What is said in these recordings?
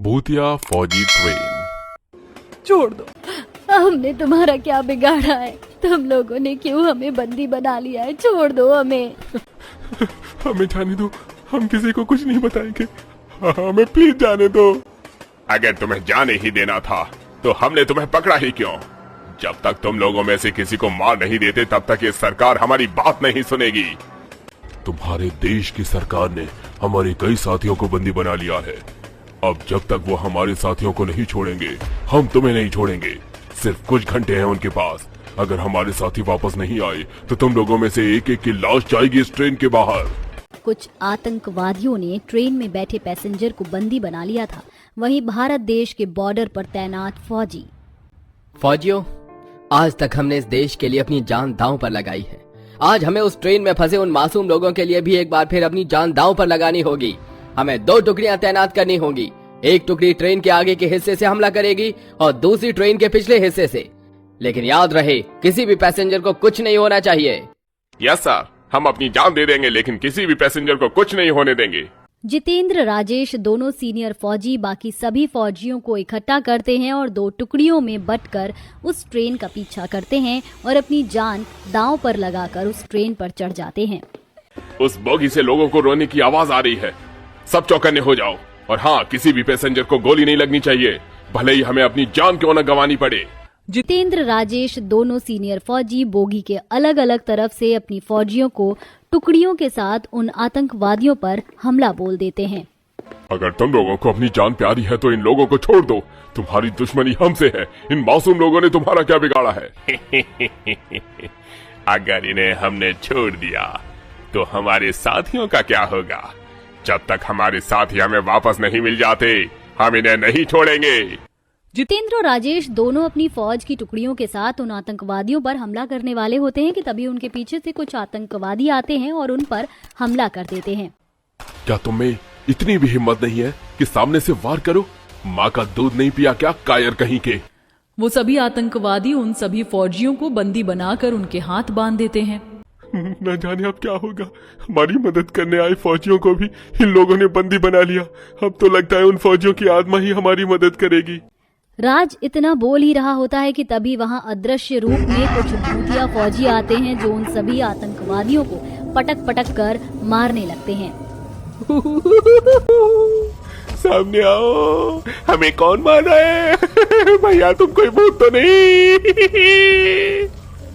भूतिया फौजी ट्रेन। छोड़ दो। हमने तुम्हारा क्या बिगाड़ा है? तुम लोगों ने क्यों हमें बंदी बना लिया है? छोड़ दो हमें। हमें जाने दो, हम किसी को कुछ नहीं बताएंगे। हमें प्लीज जाने दो। अगर तुम्हें जाने ही देना था तो हमने तुम्हें पकड़ा ही क्यों? जब तक तुम लोगों में से किसी को मार नहीं देते तब तक ये सरकार हमारी बात नहीं सुनेगी। तुम्हारे देश की सरकार ने हमारे कई साथियों को बंदी बना लिया है। अब जब तक वो हमारे साथियों को नहीं छोड़ेंगे हम तुम्हें नहीं छोड़ेंगे। सिर्फ कुछ घंटे हैं उनके पास। अगर हमारे साथी वापस नहीं आए तो तुम लोगों में से एक एक की लाश जाएगी इस ट्रेन के बाहर। कुछ आतंकवादियों ने ट्रेन में बैठे पैसेंजर को बंदी बना लिया था। वहीं भारत देश के बॉर्डर पर तैनात फौजियों, आज तक हमने इस देश के लिए अपनी जान दांव पर लगाई है। आज हमें उस ट्रेन में फंसे उन मासूम लोगों के लिए भी एक बार फिर अपनी जान दांव पर लगानी होगी। हमें 2 टुकड़ियां तैनात करनी होगी। एक टुकड़ी ट्रेन के आगे के हिस्से से हमला करेगी और दूसरी ट्रेन के पिछले हिस्से से। लेकिन याद रहे, किसी भी पैसेंजर को कुछ नहीं होना चाहिए। यस सर, हम अपनी जान दे देंगे लेकिन किसी भी पैसेंजर को कुछ नहीं होने देंगे। जितेंद्र राजेश दोनों सीनियर फौजी बाकी सभी फौजियों को इकट्ठा करते हैं और 2 टुकड़ियों में बंटकर उस ट्रेन का पीछा करते हैं और अपनी जान दांव पर लगाकर उस ट्रेन पर चढ़ जाते हैं। उस बोगी से लोगों को रोने की आवाज आ रही है। सब चौकन्ने हो जाओ। और हाँ, किसी भी पैसेंजर को गोली नहीं लगनी चाहिए, भले ही हमें अपनी जान क्यों न गंवानी पड़े। जितेंद्र राजेश दोनों सीनियर फौजी बोगी के अलग अलग तरफ से अपनी फौजियों को टुकड़ियों के साथ उन आतंकवादियों पर हमला बोल देते हैं। अगर तुम लोगों को अपनी जान प्यारी है तो इन लोगों को छोड़ दो। तुम्हारी दुश्मनी हमसे है। इन मासूम लोगों ने तुम्हारा क्या बिगाड़ा है? अगर इन्हें हमने छोड़ दिया तो हमारे साथियों का क्या होगा? जब तक हमारे साथी हमें वापस नहीं मिल जाते हम इन्हें नहीं छोड़ेंगे। जितेंद्र और राजेश दोनों अपनी फौज की टुकड़ियों के साथ उन आतंकवादियों पर हमला करने वाले होते हैं कि तभी उनके पीछे से कुछ आतंकवादी आते हैं और उन पर हमला कर देते हैं। क्या तुम में इतनी भी हिम्मत नहीं है कि सामने से वार करो? माँ का दूध नहीं पिया क्या, कायर कहीं के? वो सभी आतंकवादी उन सभी फौजियों को बंदी बनाकर उनके हाथ बांध देते हैं। न जाने अब क्या होगा। हमारी मदद करने आए फौजियों को भी इन लोगों ने बंदी बना लिया। अब तो लगता है उन फौजियों की आत्मा ही हमारी मदद करेगी। राज इतना बोल ही रहा होता है कि तभी वहां अदृश्य रूप में कुछ भूतिया फौजी आते हैं जो उन सभी आतंकवादियों को पटक पटक कर मारने लगते हैं। सामने आओ, हमें कौन मार रहा है? भैया तुम कोई भूत तो नहीं?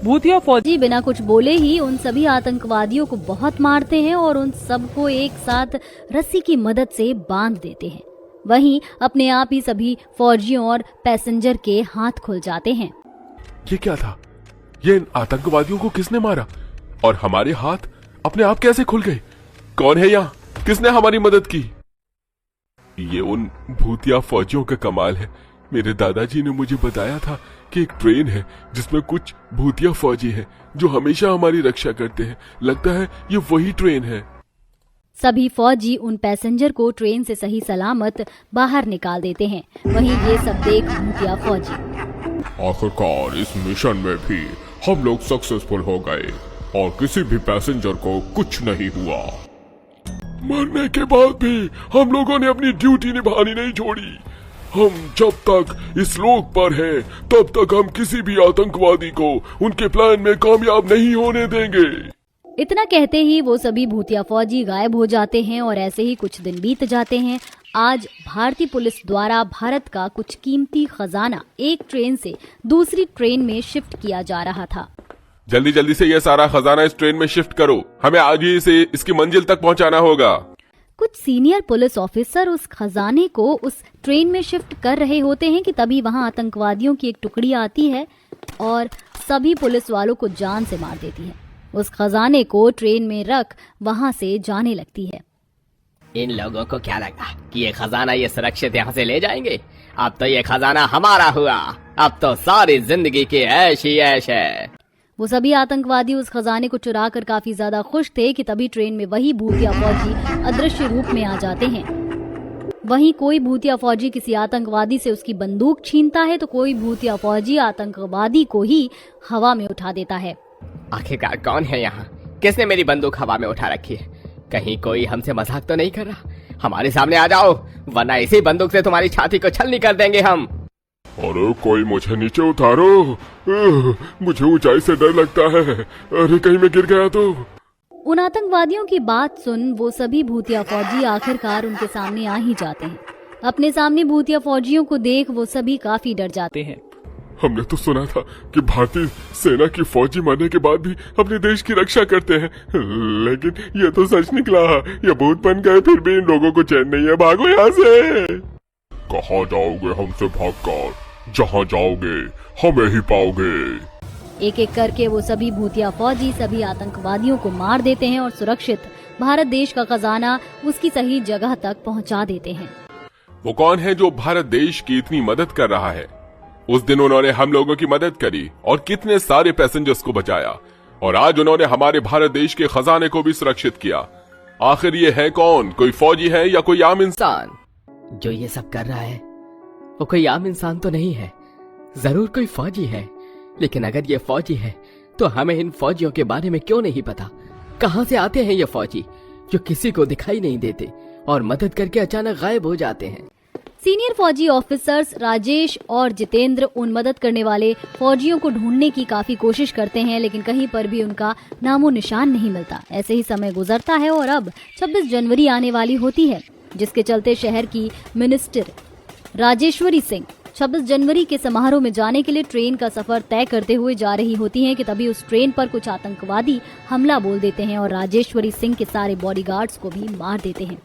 भूतिया फौजी बिना कुछ बोले ही उन सभी आतंकवादियों को बहुत मारते हैं और उन सबको एक साथ रस्सी की मदद से बांध देते हैं। वहीं अपने आप ही सभी फौजियों और पैसेंजर के हाथ खुल जाते हैं। ये क्या था? ये इन आतंकवादियों को किसने मारा? और हमारे हाथ अपने आप कैसे खुल गए? कौन है यहाँ? किसने हमारी मदद की? ये उन भूतिया फौजियों का कमाल है। मेरे दादाजी ने मुझे बताया था कि एक ट्रेन है जिसमें कुछ भूतिया फौजी हैं जो हमेशा हमारी रक्षा करते हैं। लगता है ये वही ट्रेन है। सभी फौजी उन पैसेंजर को ट्रेन से सही सलामत बाहर निकाल देते हैं। वहीं ये सब देख भूतिया फौजी, आखिरकार इस मिशन में भी हम लोग सक्सेसफुल हो गए और किसी भी पैसेंजर को कुछ नहीं हुआ। मरने के बाद भी हम लोगों ने अपनी ड्यूटी निभानी नहीं छोड़ी। हम जब तक इस लोक पर हैं, तब तक हम किसी भी आतंकवादी को उनके प्लान में कामयाब नहीं होने देंगे। इतना कहते ही वो सभी भूतिया फौजी गायब हो जाते हैं और ऐसे ही कुछ दिन बीत जाते हैं। आज भारतीय पुलिस द्वारा भारत का कुछ कीमती खजाना एक ट्रेन से दूसरी ट्रेन में शिफ्ट किया जा रहा था। जल्दी जल्दी से ये सारा खजाना इस ट्रेन में शिफ्ट करो। हमें आज ही इसे इसकी मंजिल तक पहुंचाना होगा। कुछ सीनियर पुलिस ऑफिसर उस खजाने को उस ट्रेन में शिफ्ट कर रहे होते हैं कि तभी वहां आतंकवादियों की एक टुकड़ी आती है और सभी पुलिस वालों को जान से मार देती है। उस खजाने को ट्रेन में रख वहां से जाने लगती है। इन लोगों को क्या लगा कि ये खजाना ये सुरक्षित यहाँ से ले जाएंगे? अब तो ये खजाना हमारा हुआ। अब तो सारी जिंदगी की ऐश ही ऐश है। वो सभी आतंकवादी उस खजाने को चुरा कर काफी ज्यादा खुश थे कि तभी ट्रेन में वही भूतिया फौजी अदृश्य रूप में आ जाते हैं। वहीं कोई भूतिया फौजी किसी आतंकवादी से उसकी बंदूक छीनता है तो कोई भूतिया फौजी आतंकवादी को ही हवा में उठा देता है। आखिरकार कौन है यहाँ? किसने मेरी बंदूक हवा में उठा रखी है? कहीं कोई हमसे मजाक तो नहीं कर रहा? हमारे सामने आ जाओ, वरना इसी बंदूक से तुम्हारी छाती को छलनी कर देंगे हम। अरे कोई मुझे नीचे उतारो, मुझे ऊंचाई से डर लगता है। अरे कहीं मैं गिर गया तो। उन आतंकवादियों की बात सुन वो सभी भूतिया फौजी आखिरकार उनके सामने आ ही जाते हैं। अपने सामने भूतिया फौजियों को देख वो सभी काफी डर जाते हैं। हमने तो सुना था कि भारतीय सेना की फौजी मरने के बाद भी अपने देश की रक्षा करते हैं, लेकिन ये तो सच निकला। ये भूत बन गए, फिर भी इन लोगों को चैन नहीं है। भागो यहाँ से। कहाँ जाओगे हमसे भागकर? जहाँ जाओगे हमें ही पाओगे। एक एक करके वो सभी भूतिया फौजी सभी आतंकवादियों को मार देते हैं और सुरक्षित भारत देश का खजाना उसकी सही जगह तक पहुंचा देते हैं। वो कौन है जो भारत देश की इतनी मदद कर रहा है? उस दिन उन्होंने हम लोगों की मदद करी और कितने सारे पैसेंजर्स को बचाया, और आज उन्होंने हमारे भारत देश के खजाने को भी सुरक्षित किया। आखिर ये है कौन? कोई फौजी है या कोई आम इंसान? जो ये सब कर रहा है वो कोई आम इंसान तो नहीं है, जरूर कोई फौजी है। लेकिन अगर ये फौजी है तो हमें इन फौजियों के बारे में क्यों नहीं पता? कहां से आते हैं ये फौजी जो किसी को दिखाई नहीं देते और मदद करके अचानक गायब हो जाते हैं? सीनियर फौजी ऑफिसर्स राजेश और जितेंद्र उन मदद करने वाले फौजियों को ढूंढने की काफी कोशिश करते हैं, लेकिन कहीं पर भी उनका नामो निशान नहीं मिलता। ऐसे ही समय गुजरता है और अब 26 जनवरी आने वाली होती है, जिसके चलते शहर की मिनिस्टर राजेश्वरी सिंह 26 जनवरी के समारोह में जाने के लिए ट्रेन का सफर तय करते हुए जा रही होती हैं कि तभी उस ट्रेन पर कुछ आतंकवादी हमला बोल देते हैं और राजेश्वरी सिंह के सारे बॉडीगार्ड्स को भी मार देते हैं।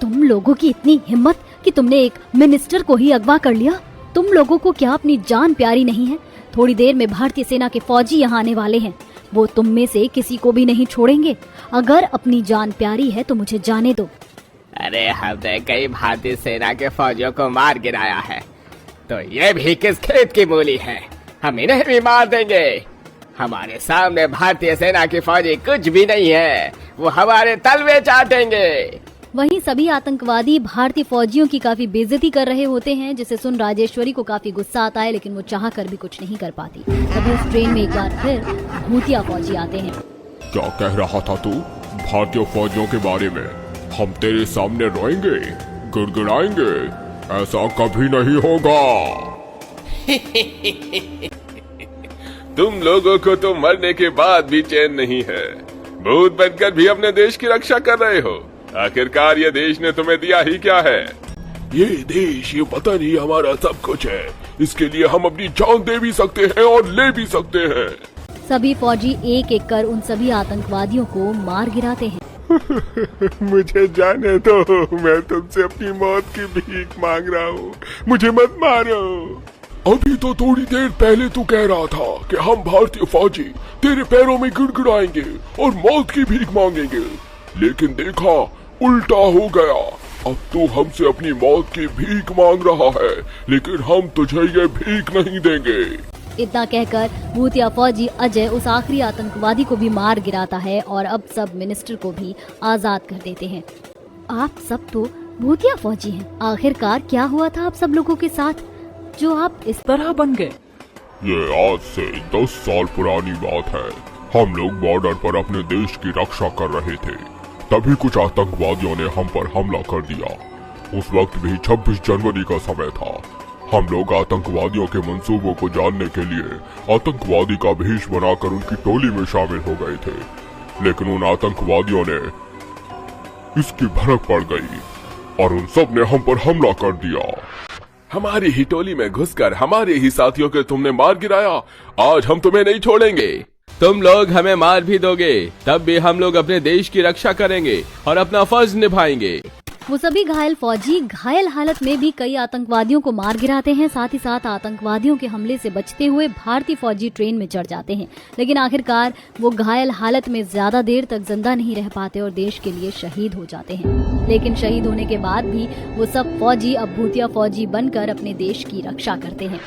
तुम लोगों की इतनी हिम्मत कि तुमने एक मिनिस्टर को ही अगवा कर लिया। तुम लोगों को क्या अपनी जान प्यारी नहीं है? थोड़ी देर में भारतीय सेना के फौजी यहाँ आने वाले हैं, वो तुम में से किसी को भी नहीं छोड़ेंगे। अगर अपनी जान प्यारी है तो मुझे जाने दो। अरे हमने कई भारतीय सेना के फौजियों को मार गिराया है, तो ये भी किस खेत की मूली है? हम इन्हें भी मार देंगे। हमारे सामने भारतीय सेना के फौजी कुछ भी नहीं है, वो हमारे तलवे चाटेंगे। वहीं सभी आतंकवादी भारतीय फौजियों की काफी बेइज्जती कर रहे होते हैं, जिसे सुन राजेश्वरी को काफी गुस्सा आता है, लेकिन वो चाह कर भी कुछ नहीं कर पाती। तभी उस ट्रेन में एक बार फिर भूतिया फौजी आते हैं। क्या कह रहा था तू भारतीय फौजियों के बारे में? हम तेरे सामने रोएंगे, गिड़गिड़ाएंगे? ऐसा कभी नहीं होगा। तुम लोगों को तो मरने के बाद भी चैन नहीं है। भूत बनकर भी अपने देश की रक्षा कर रहे हो। आखिरकार ये देश ने तुम्हें दिया ही क्या है? ये देश, ये पता नहीं हमारा सब कुछ है। इसके लिए हम अपनी जान दे भी सकते हैं और ले भी सकते हैं। सभी फौजी एक एक कर उन सभी आतंकवादियों को मार गिराते हैं। मुझे जाने दो, मैं तुमसे अपनी मौत की भीख मांग रहा हूँ। मुझे मत मारो। अभी तो थोड़ी देर पहले तू कह रहा था कि हम भारतीय फौजी तेरे पैरों में गिड़गिड़ाएंगे और मौत की भीख मांगेंगे, लेकिन देखा उल्टा हो गया। अब तू हमसे अपनी मौत की भीख मांग रहा है, लेकिन हम तुझे ये भीख नहीं देंगे। इतना कहकर भूतिया फौजी अजय उस आखिरी आतंकवादी को भी मार गिराता है और अब सब मिनिस्टर को भी आजाद कर देते हैं। आप सब तो भूतिया फौजी हैं। आखिरकार क्या हुआ था आप सब लोगों के साथ जो आप इस तरह बन गए? ये आज से 10 साल पुरानी बात है। हम लोग बॉर्डर पर अपने देश की रक्षा कर रहे थे, तभी कुछ आतंकवादियों ने हम पर हमला कर दिया। उस वक्त भी 26 जनवरी का समय था। हम लोग आतंकवादियों के मंसूबों को जानने के लिए आतंकवादी का भेष बनाकर उनकी टोली में शामिल हो गए थे, लेकिन उन आतंकवादियों ने इसकी भनक पड़ गई और उन सब ने हम पर हमला कर दिया। हमारी ही टोली में घुसकर हमारे ही साथियों के तुमने मार गिराया। आज हम तुम्हें नहीं छोड़ेंगे। तुम लोग हमें मार भी दोगे, तब भी हम लोग अपने देश की रक्षा करेंगे और अपना फर्ज निभाएंगे। वो सभी घायल फौजी घायल हालत में भी कई आतंकवादियों को मार गिराते हैं। साथ ही साथ आतंकवादियों के हमले से बचते हुए भारतीय फौजी ट्रेन में चढ़ जाते हैं, लेकिन आखिरकार वो घायल हालत में ज्यादा देर तक जिंदा नहीं रह पाते और देश के लिए शहीद हो जाते हैं। लेकिन शहीद होने के बाद भी वो सब फौजी अब भूतिया फौजी बनकर अपने देश की रक्षा करते हैं।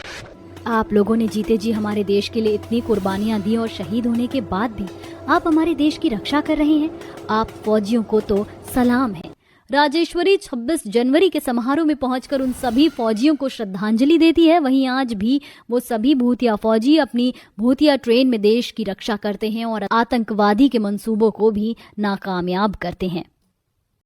आप लोगों ने जीते जी हमारे देश के लिए इतनी कुर्बानियां दी और शहीद होने के बाद भी आप हमारे देश की रक्षा कर रहे हैं। आप फौजियों को तो सलाम है। राजेश्वरी 26 जनवरी के समारोह में पहुंचकर उन सभी फौजियों को श्रद्धांजलि देती है। वहीं आज भी वो सभी भूतिया फौजी अपनी भूतिया ट्रेन में देश की रक्षा करते हैं और आतंकवादी के मंसूबों को भी नाकामयाब करते हैं।